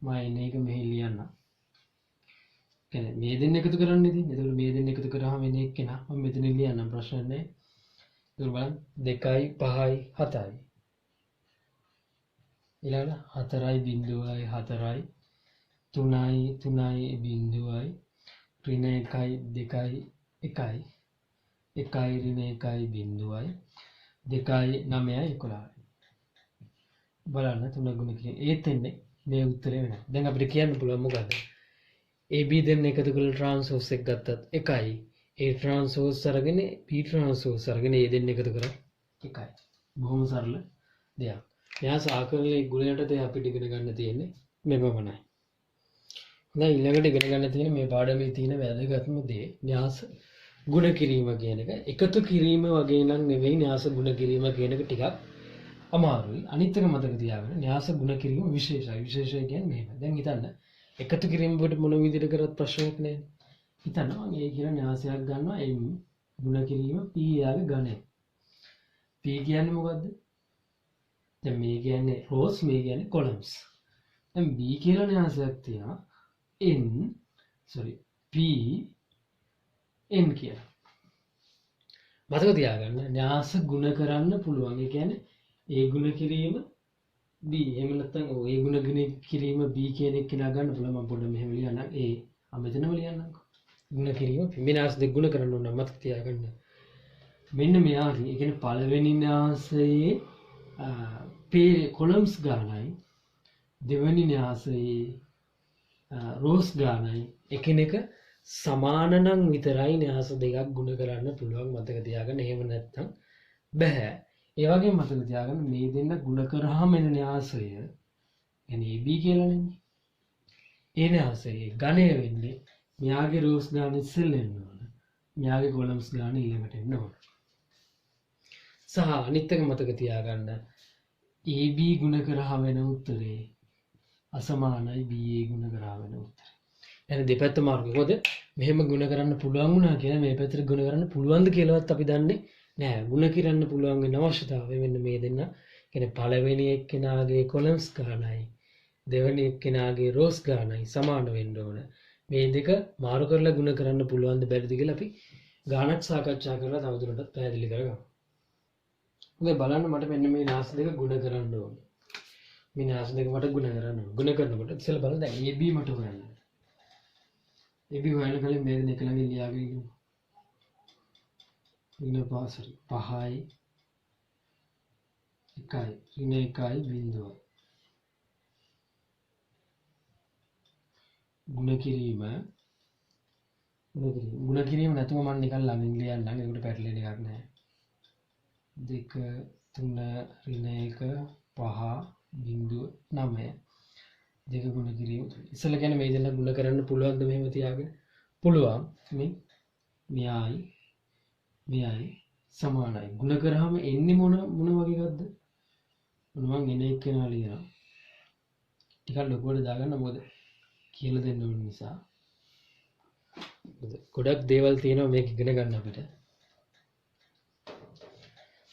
මම එන්නේ ඒක මෙහි ලියන්න. කියන්නේ මේ දෙන්න එකතු කරන්න ඉතින්. එතකොට මේ දෙන්න එකතු කරාම වෙන එක නා මම මෙතන ලියන්න ප්‍රශ්න නැහැ. ඒක බලන්න 2යි 5යි 7යි. ඊළඟට 4යි බිංදුවයි 4යි 3යි 3යි බිංදුවයි ඍණ 1යි 2යි 1යි 1යි ඍණ 1යි බිංදුවයි 2යි 9යි 11යි. බලන්න 3 ගුණ කිරීම. ඒත් එන්නේ මේ උත්තරේ වෙනවා. දැන් අපිට කියන්න පුළුවන් මොකද්ද? AB දෙන්න එකතු කරලා ට්‍රාන්ස්පෝස් එක ගත්තත් එකයි. A ට්‍රාන්ස්පෝස් අරගෙන B ට්‍රාන්ස්පෝස් අරගෙන A දෙන්න එකතු කරා එකයි. බොහොම සරල දෙයක්. මෙයා සාකරණයේ ගුණයටද අපිට ඉගෙන ගන්න තියෙන්නේ මෙපමණයි. දැන් ඊළඟට ඉගෙන ගන්න තියෙන මේ පාඩමේ තියෙන වැදගත්ම දේ න්‍යාස ගුණ කිරීම කියන එක. එකතු කිරීම වගේ නම් නෙවෙයි න්‍යාස ගුණ කිරීම කියන එක ටිකක් අමාරුයි. අනිත් එක මතක තියාගන්න න්‍යාස ගුණ කිරීම විශේෂයි. විශේෂය කියන්නේ මෙහෙම. දැන් හිතන්න එකතු කිරීම වලට මොන විදිහට කරත් ප්‍රශ්නයක් නෑ. හිතන්න මම ඒ කියන න්‍යාසයක් ගන්නවා m ගුණ කිරීම p යාගේ ඝනය. p කියන්නේ මොකද්ද? දැන් මේ කියන්නේ rows මේ කියන්නේ columns. දැන් b කියලා න්‍යාසයක් තියෙනවා p n කියලා. මතක තියාගන්න න්‍යාස ගුණ කරන්න පුළුවන්. ඒ කියන්නේ a ගුණ කිරීම b එහෙම නැත්නම් a ගුණ කිරීම b කියන එක කියලා ගන්න පුළුවන්. මම පොඩ්ඩක් මෙහෙම ලියන්නම්. මෙතනම ලියන්නම්කෝ. ගුණ කිරීම මේ න්‍යාස දෙක ගුණ කරන්න ඕන මතක තියාගන්න. මෙන්න මෙයාගේ ඒ කියන්නේ පළවෙනි න්‍යාසයේ columns ගානයි දෙවෙනි න්‍යාසයේ rows ගානයි එකිනෙක සමාන නම් විතරයි න්‍යාස දෙකක් ගුණ කරන්න පුළුවන්. මතක තියාගන්න. එහෙම නැත්නම් බෑ. ඒ වගේම මතක තියාගන්න මේ දෙන්න ගුණ කරාම එන න්‍යාසය يعني AB කියලානේ. ඒ න්‍යාසයේ ඝනය වෙන්නේ මෙයාගේ rows ගාන ඉස්සෙල්ලා එන්න ඕන. මෙයාගේ columns ගාන ඊළඟට එන්න ඕන. සහ අනිත් එක මතක තියාගන්න AB ගුණ කරා වෙන උත්තරේ අසමානයි BA ගුණ කරා වෙන උත්තරේ. يعني දෙපැත්ත මාර්ගය. මොකද මෙහෙම ගුණ කරන්න පුළුවන් වුණා කියලා මේ පැත්තට ගුණ කරන්න පුළුවන්ද කියලාවත් අපි දන්නේ නෑ. ගුණ කරන්න පුළුවන් වෙන අවශ්‍යතාවය මෙන්න මේ දෙන්න. කියන්නේ පළවෙනි එක්කෙනාගේ columns ගානයි දෙවෙනි එක්කෙනාගේ rows ගානයි සමාන වෙන්න ඕන. මේ දෙක මාරු කරලා ගුණ කරන්න පුළුවන්ද බැරිද කියලා අපි ගානක් සාකච්ඡා කරලා තවදුරටත් පැහැදිලි කරගමු. හොඳයි බලන්න මට මෙන්න මේ න්‍යාස දෙක ගුණ කරන්න ඕන. මේ න්‍යාස දෙක මට ගුණ කරන්න ඕන. ගුණ කරනකොට ඉතින් බලන්න දැන් AB මට හොයන්න. AB හොයන්න කලින් මේ දෙක ළඟ ලියාගෙන ඉන්න. ඍණ 5යි 1යි ඍණ 1යි බිංදුවයි. ගුණ කිරීම නැතුව මම නිකන් ළඟින් ලියන්නම්. ඒකට පැටලෙන එකක් නැහැ. 2 3 ඍණ 1 5 බිංදුව 9 දෙක ගුණ කිරීම. ඉස්සෙල්ලා කියන්නේ මේ දෙන්න ගුණ කරන්න පුළුවන්ද මෙහෙම තියාගෙන? පුළුවන්. මෙයයි සමානයි. ගුණ කරාම එන්නේ මොන වගේ එකක්ද? මම එන එක නා ලියනවා. ටිකක් ලොකුවට දාගන්න මොකද කියලා දෙන්න ඕන නිසා. ගොඩක් දේවල් තියෙනවා මේක ඉගෙන ගන්න අපිට.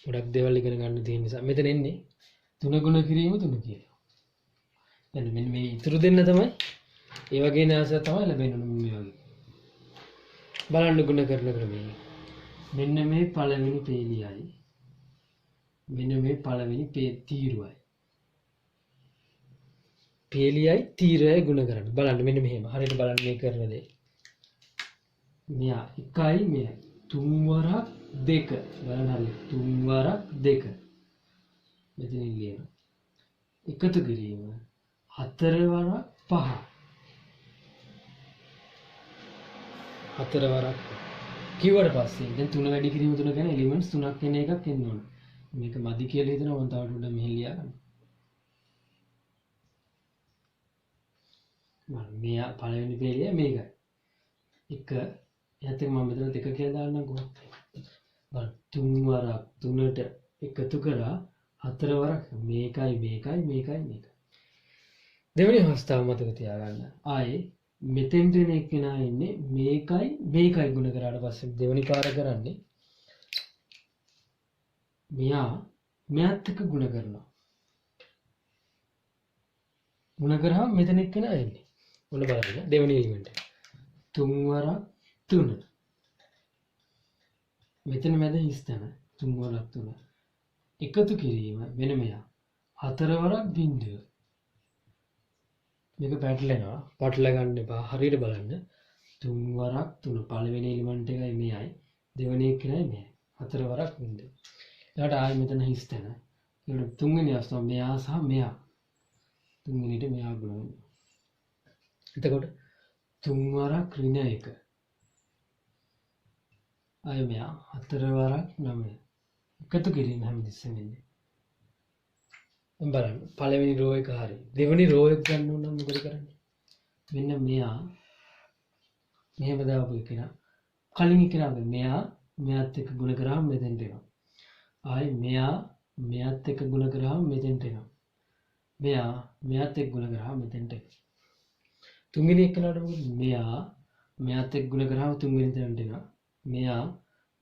ගොඩක් දේවල් ඉගෙන ගන්න තියෙන නිසා මෙතන එන්නේ 3 ගුණ කිරීම 3 කියලා. දැන් මෙන්න මේ ඉතුරු දෙන්න තමයි ඒ වගේ න්‍යාසයක් තමයි ලැබෙන්නේ මේ වගේ. බලන්න ගුණ කරන ක්‍රමය. මෙන්න මේ පළවෙනි පේලියයි. මෙන්න මේ පළවෙනි තීරුවයි. පේලියයි තීරයයි ගුණ කරන්න. බලන්න මෙන්න මෙහෙම. හරියට බලන්න මේ කරන දේ. මෙයා 1යි මෙයා 3 වරක් 2. බලන්න හරියට 3 වරක් 2. මෙතන ලියන. එකතු කිරීම 4 වරක් 5. 4 වරක් කිව්වට පස්සේ දැන් 3 වැඩි කිරීම 3 කියන්නේ එලිමන්ට්ස් 3ක් කියන එකක් එන්න ඕන. මේක මදි කියලා හිතනවා මම තව ටිකක් මෙහෙ ලියා ගන්න. මෙයා පළවෙනි පේලිය මේකයි. 1 එහත් එක මම මෙතන 2 කියලා දාන්නම්කෝ. බලන්න 3 වරක් 3ට එකතු කරා 4 වරක් මේකයි. දෙවෙනි අවස්ථාව මතක තියාගන්න. ආයේ මෙතෙන්ට එන එක්කෙනා ඉන්නේ මේකයි ගුණ කරාට පස්සේ දෙවෙනි පාර කරන්නේ මෙයාත් එක්ක ගුණ කරනවා. ගුණ කරාම මෙතන එක්කෙනා එන්නේ. ඔන්න බලන්න දෙවෙනි එලිමන්ට් එක. 3 වරක් 3. මෙතන මැද හිස් තැන 3 වරක් 3. එකතු කිරීම වෙන මෙයා 4 වරක් බිංදුව. මේක පැටලෙනවා. පටල ගන්න එපා. හරියට බලන්න. 3 වරක් 3 පළවෙනි එලිමන්ට් එකයි මෙයයි. දෙවෙනි එකයි මෙයයි. 4 වරක් බිංදුව. ඊට ආයෙ මෙතන හිස් තැන. ඊට තුන්වෙනි අවස්ථාව මෙයා සහ මෙයා. තුන්වෙනිට මෙයා ගුණ වෙනවා. එතකොට 3 වරක් ඍණ 1. ආයෙ මෙයා 4 වරක් 9. එකතු කිරීම හැමතිස්සෙම වෙන්නේ. බලන්න පළවෙනි රෝ එක හරි. දෙවෙනි රෝ එක ගන්න ඕන නම් මොකද කරන්නේ? මෙන්න මෙහෙම දාපු එකනා. කලින් එකනා මෙයාත් එක්ක ගුණ කරාම මෙතෙන්ට එනවා. ආයේ මෙයාත් එක්ක ගුණ කරාම මෙතෙන්ට එනවා. මෙයාත් එක්ක ගුණ කරාම මෙතෙන්ට එනවා. තුන්වෙනි එකනට මොකද? මෙයාත් එක්ක ගුණ කරාම තුන්වෙනි තැනට එනවා.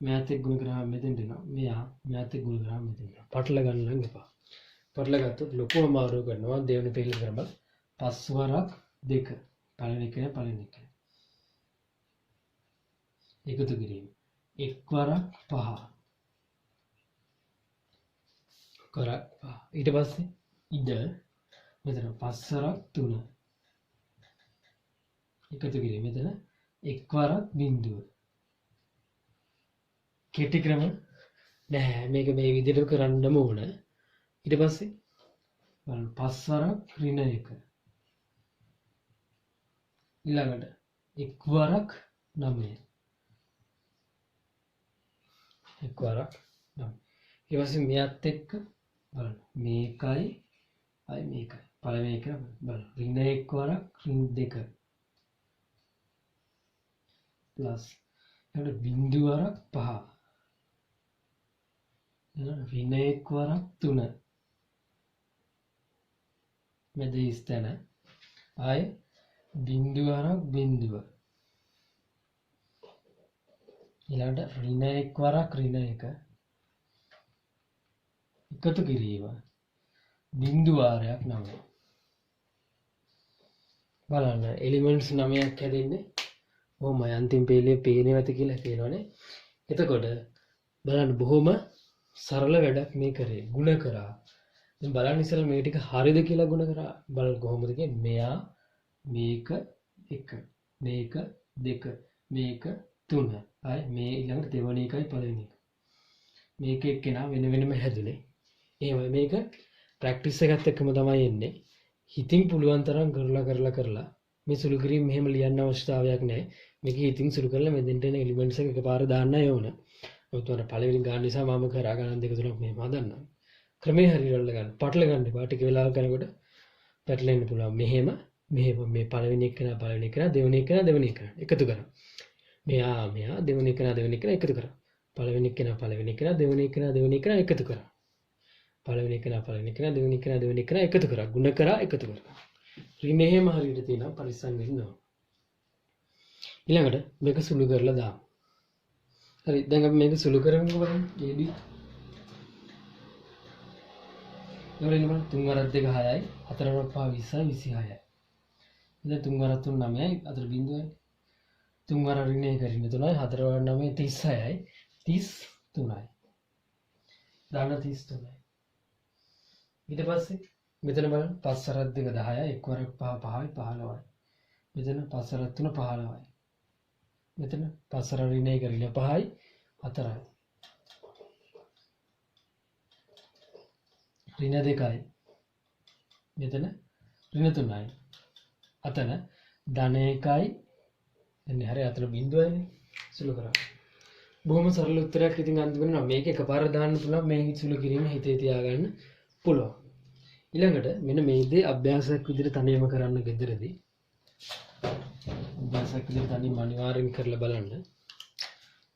මෙයාත් එක්ක ගුණ කරාම මෙතෙන්ට එනවා. මෙයාත් එක්ක ගුණ කරාම මෙතෙන්ට එනවා. පටල ගන්න නම් එපා. පටල ගත්තොත් ලොකු අමාරුවක් කරනවා. දෙවෙනි පෙළ කරම 5 වරක් 2. පළවෙනි එක එකතු කිරීම. 1 වරක් 5. ඊට පස්සේ ඉද මෙතන 5 වරක් 3. එකතු කිරීම. මෙතන 1 වරක් බිංදුව. කෙටි ක්‍රම නැහැ. මේක මේ විදිහට කරන්නම ඕන. ඊට පස්සේ බලන්න 5 වරක් ඍණ 1. ඊළඟට 1 වරක් 9. 1 වරක් 9. ඊට පස්සේ මෙයත් එක්ක බලන්න මේකයි පළවෙනි එක බලන්න ඍණ 1 වරක් ඍණ 2 ප්ලස් ඊට බිංදු වරක් 5. ඍණ 1 වරක් 3. මැද ස්ථාන ආය බිංදු වරක් බිංදුව. ඊළඟට ඍණ 1 වරක් ඍණ 1. එකතු කිරීම බිංදු වාරයක් 9. බලන්න එලිමන්ට්ස් 9ක් හැදෙන්නේ. ඔහොම අන්තිම පේලියේ පේනවද කියලා කියනවනේ. එතකොට බලන්න බොහොම සරල වැඩක් මේ කරේ. ಗುಣ කරා. දැන් බලන්න ඉස්සෙල්ලා මේ ටික හරියද කියලා ಗುಣ කරා. බලන්න කොහොමද කියන්නේ? මෙයා මේක 1 මේක 2 මේක 3. ආයි මේ ඊළඟට දෙවෙනි එකයි පළවෙනි එක. මේක එක්කෙනා වෙන වෙනම හැදුනේ. එහෙමයි මේක ප්‍රැක්ටිස් එකත් එක්කම තමයි එන්නේ. හිතින් පුළුවන් තරම් කරලා මේ සුළු කිරීම මෙහෙම ලියන්න අවශ්‍යතාවයක් නැහැ. මේක හිතින් සුළු කරලා මෙතෙන්ට එන එලිමන්ට්ස් එක එකපාර දාන්නයි ඕන. ඔතන පළවෙනි ගාන නිසා මම කරා ගණන් දෙක තුනක් මෙහෙම හදන්නම්. ක්‍රමේ හරියට ගන්න. පටල ගන්න එපා. ටික වෙලාවක් යනකොට පැටලෙන්න පුළුවන්. මෙහෙම මේ පළවෙනි එක දෙවෙනි එක එකතු කරා. මෙයා දෙවෙනි එක එකතු කරා. පළවෙනි එක දෙවෙනි එක එකතු කරා. පළවෙනි එක දෙවෙනි එක එකතු කරා. ගුණ කරා එකතු කරා. මෙහෙම හරියට තියෙනවා පරිස්සම් වෙන්න ඕන. ඊළඟට මේක සුළු කරලා දාමු. හරි දැන් අපි මේක සුළු කරමුකෝ බලන්න. AB එවලින් මම 3 වරක් 2 6යි 4 වරක් 5 20යි 26යි. ඉතින් 3 වරක් 3 9යි 4 බිංදුවයි. 3 වරක් ඍණ 1 ඍණ 3යි 4 වරක් 9 36යි 33යි. දාන 33යි. ඊට පස්සේ මෙතන බලන්න 5 වරක් 2 10යි 1 වරක් 5 5යි 15යි. මෙතන 5 වරක් 3 15යි. මෙතන 5 වරක් ඍණ 1 ඍණ 5යි 4යි. ඍණ 2යි. මෙතන ඍණ 3යි. අතන ධන 1යි. එන්නේ හරිය අතන බිංදුවයිනේ. සුළු කරා. බොහොම සරල උත්තරයක්. ඉතින් අන්තිමට නම් මේක එකපාර දාන්න පුළුවන්. මේ සුළු කිරීම හිතේ තියාගන්න පුළුවන්. ඊළඟට මෙන්න මේ දේ අභ්‍යාසයක් විදිහට තනියම කරන්න ගෙදරදී. අභ්‍යාසයක් විදිහට තනියම අනිවාර්යෙන් කරලා බලන්න.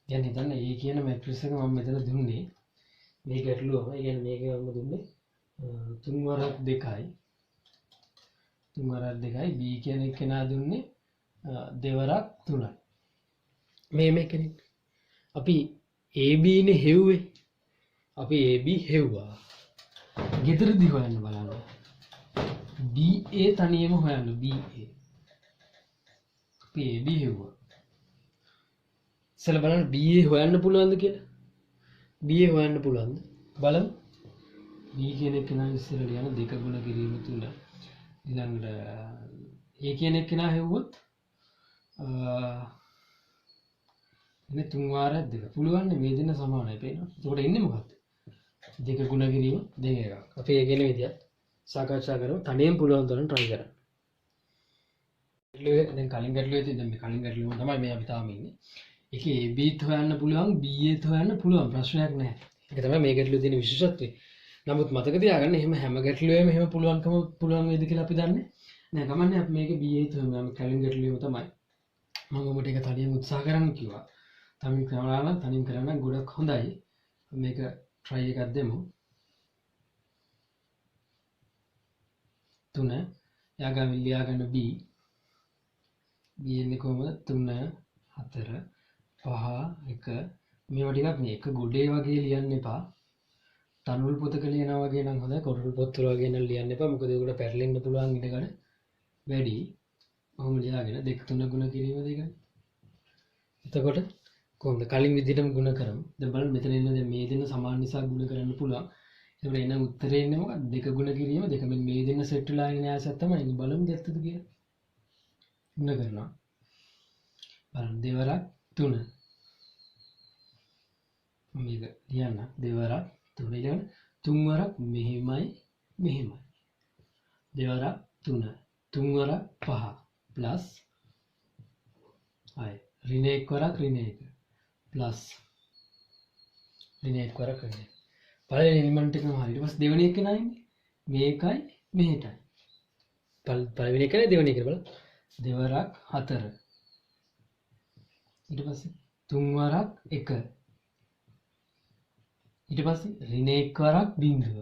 දැන් හිතන්න A කියන මැට්‍රික්ස් එක මම මෙතන දුන්නේ මේ ගැටලුවම. ඒ කියන්නේ මේක මම දුන්නේ 3 වරක් 2යි. 3 වරක් 2යි. B කියන එක නා දුන්නේ 2 වරක් 3යි. මේකනේ අපි AB නේ හෙව්වේ. අපි AB හෙව්වා. ගෙදරදී හොයන්න බලන්න. BA තනියම හොයන්න. BA. අපි AB හෙව්වා. ඉතින් බලන්න BA හොයන්න පුළුවන්ද කියලා. BA හොයන්න පුළුවන්ද? බලමු. B කියන එක නා ඉස්සර ලියන දෙක ගුණ කිරීම තුල ඊළඟට A කියන එක නා හෙව්වොත් මේ 3 වාරයක් දෙක පුළුවන් මේ දෙන්න සමානයි පේනවා. එතකොට එන්නේ මොකක්ද? දෙක ගුණ කිරීම 2 එකක්. අපි ඒ කියන විදිහට සාකච්ඡා කරමු. තනියෙන් පුළුවන් තරම් try කරන්න. දැන් කලින් ගැටලුවේ තියෙන මේ කලින් ගැටලුවම තමයි මේ අපි තාම ඉන්නේ. ඒකේ AB ත් හොයන්න පුළුවන් BA ත් හොයන්න පුළුවන් ප්‍රශ්නයක් නැහැ. ඒක තමයි මේ ගැටලුවේ තියෙන විශේෂත්වය. නමුත් මතක තියාගන්න එහෙම හැම ගැටලුවෙම එහෙම පුළුවන් වේද කියලා අපි දන්නේ නැහැ. කමන්නේ අපි මේකේ BA ත් හොයමු. කලින් ගැටලුවෙම තමයි මම ඔබට ඒක තනියම උත්සාහ කරන්න කිව්වා. තනියම කරනවා නම් තනියම කරන්න ගොඩක් හොඳයි. මේක try එකක් දෙමු. 3 යාගාමින් ලියාගන්න B. B එන්නේ කොහමද? 3 4 5 1 මේවා ටිකක් මේ එක ගොඩේ වගේ ලියන්න එපා. තනුල් පොතක ලියනවා වගේ නම් හොඳයි. කොටුල් පොත් වල වගේ නම් ලියන්න එපා. මොකද ඒකට පැටලෙන්න පුළුවන් ඉඩකඩ වැඩි. ඔහොම ලියාගෙන 2 3 ගුණ කිරීම දෙකයි. එතකොට කොහොමද කලින් විදිහටම ගුණ කරමු. දැන් බලන්න මෙතන එන්නේ දැන් මේ දෙන්න සමාන නිසා ගුණ කරන්න පුළුවන්. ඒකට එන උත්තරේ එන්නේ මොකක්ද? 2 ගුණ කිරීම 2 මේ දෙන්න සෙට් වෙලා ඉන්න න්‍යායසක් තමයි. ඉතින් බලමු දෙත්තද කියලා. ගුණ කරනවා. බලන්න 2 වරක් 3. මේක ලියන්න 2 වරක් 3 ඊළඟ 3 වරක් මෙහෙමයි මෙහෙමයි. 2 වරක් 3 3 වරක් 5 ප්ලස් ආයි ඍණ 1 වරක් ඍණ 1 ප්ලස් ඍණ 1 වරක් ඍණ 1. පළවෙනි එලිමන්ට් එකම හරි. ඊට පස්සේ දෙවෙනි එක නයිනේ. මේකයි මෙහෙටයි. පළවෙනි එකනේ දෙවෙනි එක බලන්න. 2 වරක් 4. ඊට පස්සේ 3 වරක් 1. ඊට පස්සේ ඍණ 1 වරක් බිංදුව.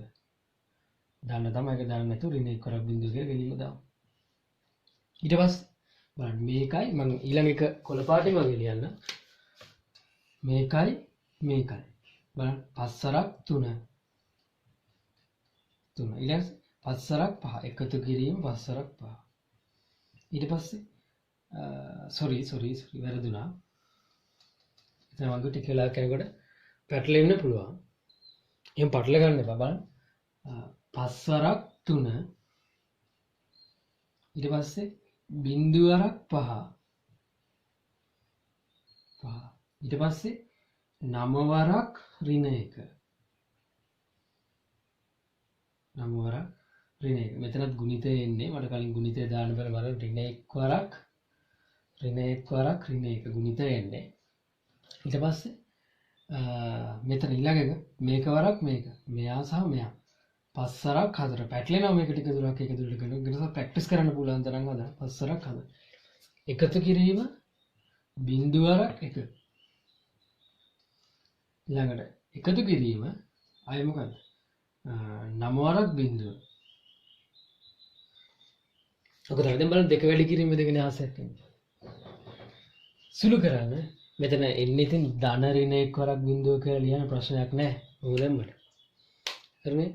දාන්න තමයි ඒක දාන්න නැතුව ඍණ 1 වරක් බිංදුව කියලා ගෙලිම දාමු. ඊට පස්සේ බලන්න මේකයි මම ඊළඟ එක කොළ පාටින් වගේ ලියන්න. මේකයි මේකයි. බලන්න 5 වරක් 3. 3 ඊළඟ 5 වරක් 5 එකතු කිරීම 5 වරක් 5. ඊට පස්සේ sorry වැරදුනා. එතන වගේ ටික වෙලා කරනකොට පැටලෙන්න පුළුවන්. එහෙනම් පටල ගන්න එපා බලන්න. 5 වරක් 3 ඊට පස්සේ බිංදු වරක් 5 ඊට පස්සේ 9 වරක් ඍණ 1 9 වරක් ඍණ 1 මෙතනත් ගුණිතය එන්නේ මට කලින් ගුණිතය දාන්න බැල මම ඍණ 1 වරක් ඍණ 1 වරක් ඍණ 1 ගුණිතය එන්නේ ඊට පස්සේ මෙතන ඊළඟ එක මේක වරක් මේක මෙයා සහ මෙයා 5 වරක් 4 පැටලෙනවා මේක ටික දුරක් එක දුරට කරනවා ප්‍රැක්ටිස් කරන්න පුළුවන් තරම් හදා 5 වරක් 4 එකතු කිරීම බිංදු වරක් 1 ඊළඟට එකතු කිරීම ආයෙ මොකද්ද 9 වරක් බිංදුව ඔක තමයි දැන් බලන්න දෙක වැඩි කිරීම දෙකේ න්‍යාසයක් තියෙනවා සුළු කරන්න මෙතන එන්නේ ඉතින් ධන ඍණ 1 වරක් බිංදුව කියලා ලියන ප්‍රශ්නයක් නැහැ මොකද දැම්මට හරිනේ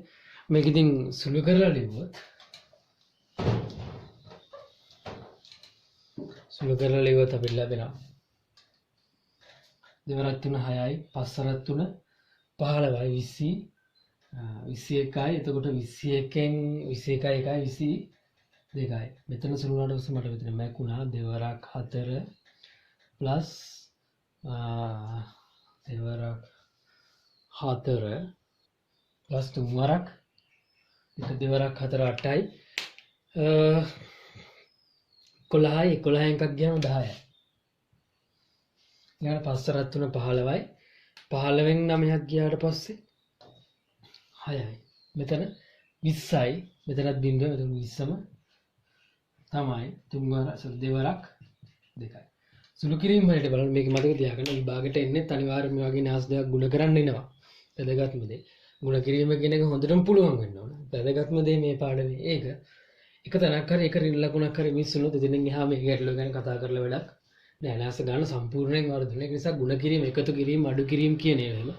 මේක ඉතින් සුළු කරලා ලියුවොත් අපිට ලැබෙනවා 2 වරක් 3 6යි 5 වරක් 3 15යි 21යි එතකොට 21න් 21යි 1යි 22යි මෙතන සුළු වුණාට පස්සේ මට මෙතන මැකුණා 2 වරක් 4 ප්ලස් 2 වරක් 4 ප්ලස් 3 වරක් 2 වරක් 4 8යි 11යි 11න් එකක් ගියාම 10යි ඊළඟ 5 වරක් 3 15යි 15න් 9ක් ගියාට පස්සේ 6යි. මෙතන 20යි. මෙතනත් බිංදුව. මෙතන 20ම තමයි දෙවරක් 2යි. සුළු කිරීම වලට බලන්න මේක මතක තියාගන්න. විභාගයට එන්නේ අනිවාර්යයෙන් මේ වගේ න්‍යාස දෙකක් ගුණ කරන්න එනවා. වැදගත්ම දේ. ගුණ කිරීම කියන එක හොඳටම පුළුවන් වෙන්න ඕන. වැදගත්ම දේ මේ පාඩමේ ඒක. එක තැනක් හරි එක රින් ලකුණක් හරි මිස් වුණොත් එතනින් එහා මේ ගැටලුව ගැන කතා කරලා වැඩක් නෑ. න්‍යාස ගන්න සම්පූර්ණයෙන් වරදින. ඒ නිසා ගුණ කිරීම, එකතු කිරීම, අඩු කිරීම කියන ඒවාම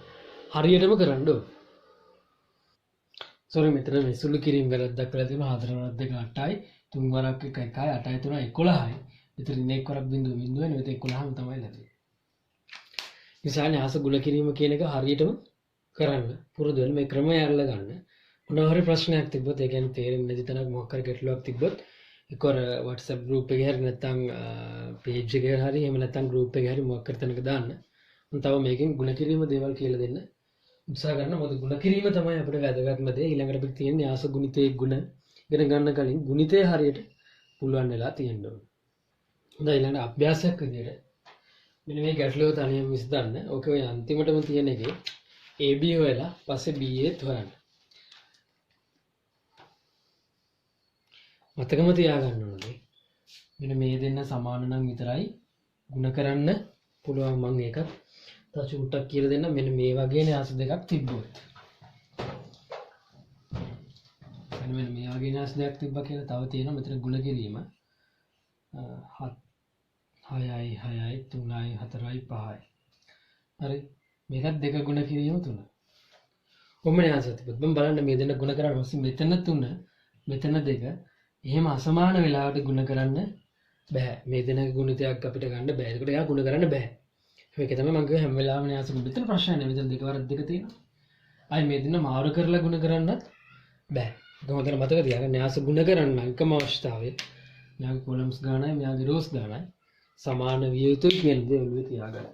හරියටම කරන්න ඕන. සෝරි මෙතන මේ සුළු කිරීම වැරද්දක් කරලා තියෙනවා. 4 වරක් 2 8යි, 3 වරක් 1 1යි, 8යි 3යි 11යි. මෙතන 1 වරක් බිංදුව බිංදුවනේ. මෙතන 11ම තමයි ලැබෙන්නේ. නිසා න්‍යාස ගුණ කිරීම කියන එක හරියටම කරන්න පුරුදු වෙන්න. මේ ක්‍රමය අරලා ගන්න. මොනවා හරි ප්‍රශ්නයක් තිබ්බොත් ඒ කියන්නේ තේරෙන්නේ නැති තැනක මොකක් හරි ගැටලුවක් තිබ්බොත් ඒකවර WhatsApp group එකේ හරි නැත්නම් page එකේ හරි එහෙම නැත්නම් group එකේ හරි මොකක් හරි තැනක දාන්න. මම තව මේකෙන් ගුණ කිරීම දේවල් කියලා දෙන්න උත්සාහ කරනවා. මොකද ගුණ කිරීම තමයි අපිට වැදගත්ම දේ. ඊළඟට අපිට තියෙන න්‍යාස ගුණිතයේ ගුණ ඉගෙන ගන්න කලින් ගුණිතය හරියට පුළුවන් වෙලා තියෙන්න ඕන. හොඳයි ඊළඟ අභ්‍යාසයක් විදියට මෙන්න මේ ගැටලුව තනියම විසඳන්න. ඕක ඔය අන්තිමටම තියෙන එකේ AB හොයලා පස්සේ BA හොයන්න. මතකම තියාගන්න ඕනේ. මෙන්න මේ දෙන්න සමාන නම් විතරයි ಗುಣ කරන්න පුළුවන්. මම ඒක තව චුට්ටක් කියලා දෙන්න. මෙන්න මේ වගේ න්‍යාස දෙකක් තිබ්බොත් මෙන්න මේ වගේ න්‍යාස දෙකක් තිබ්බා කියලා තව තියෙනවා මෙතන ಗುಣ කිරීම 6යි 6යි 3යි 4යි 5යි. හරි මේකත් දෙක ಗುಣ කිරීම 3. කොහොම න්‍යාස තිබ්බත් මම බලන්න මේ දෙන්න ಗುಣ කරලා පස්සේ මෙතන 3 මෙතන 2 එහෙම අසමාන වෙලාවට ಗುಣ කරන්න බෑ. මේ දෙනක ගුණිතයක් අපිට ගන්න බෑ. ඒකට එයා ಗುಣ කරන්න බෑ. මේක තමයි මම කිව්ව හැම වෙලාවෙම න්‍යාස මෙතන ප්‍රශ්නයක් නෙවෙයි. මෙතන 2 වරක් 2 තියෙනවා. ආයි මේ දෙන්න මාරු කරලා ಗುಣ කරන්නත් බෑ. ඒක හොඳට මතක තියාගන්න. න්‍යාස ಗುಣ කරන්න එකම අවශ්‍යතාවය මෙයාගේ කොලම්ස් ගානයි මෙයාගේ රෝස් ගානයි සමාන විය යුතුයි කියන දේ ඔළුවේ තියාගන්න.